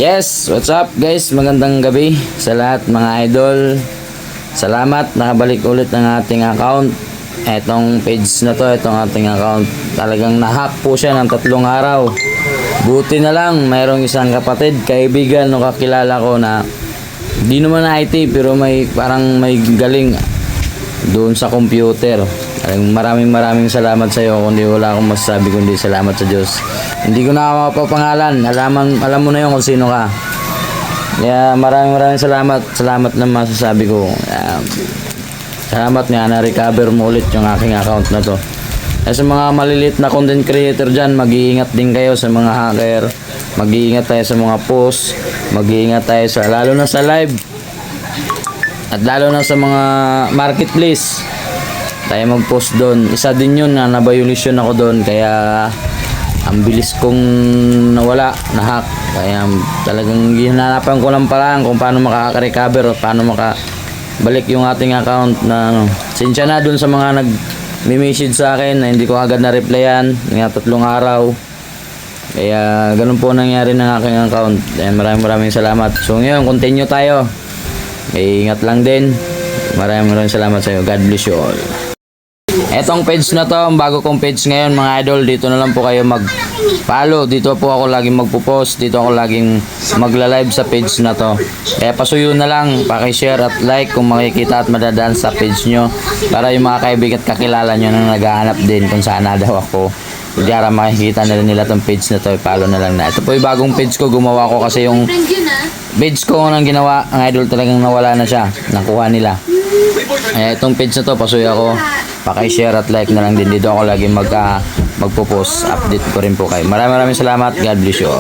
Yes, what's up guys? Magandang gabi sa lahat mga idol. Salamat, nakabalik ulit ng ating account. Etong page na to, itong ating account. Talagang nahack po siya ng 3 araw. Buti na lang, mayroong isang kapatid, kaibigan no kakilala ko na di naman IT pero parang may galing doon sa computer. Maraming salamat sa iyo. Kundi wala akong masasabi kundi salamat sa Diyos. Hindi ko na mapapangalan. Alam mo na yun kung sino ka. Kaya maraming salamat. Salamat na masasabi ko. Salamat nga na-recover mo ulit yung aking account na to. Kaya sa mga maliliit na content creator dyan, mag-iingat din kayo sa mga hacker. Mag-iingat tayo sa mga post. Mag-iingat tayo lalo na sa live. At lalo na sa mga marketplace. Tayo mag-post doon. Isa din yun na na-violation ako doon. Kaya ang bilis kong nawala, na-hack. Kaya talagang hinanapan ko lang parang kung paano makaka-recover o paano makabalik yung ating account na ano. Sinsya na doon sa mga nag-message sa akin na hindi ko agad na-replyan. Nga 3 araw. Kaya ganun po nangyari ng aking account. Kaya maraming salamat. So ngayon, continue tayo. Ingat lang din. Maraming salamat sa iyo. God bless you all. Etong page na to, ang bago kong page ngayon mga idol, dito na lang po kayo mag-follow. Dito po ako laging magpo-post, dito ako laging magla-live sa page na to. Kaya pasuyo na lang, paki-share at like kung makikita at madadaan sa page nyo para yung mga kaibigan at kakilala nyo na naghahanap din kung saan na daw ako. Kudyara makikita na rin nila tong page na to, follow na lang na. Ito po yung bagong page ko, gumawa ko kasi yung page ko nang ginawa, ang idol talagang nawala na siya, nakuha nila. Itong page na to, pasuyo ako, paki-share at like na lang din. Dito ako lagi magpo-post, update ko rin po kayo. Maraming salamat, God bless you all.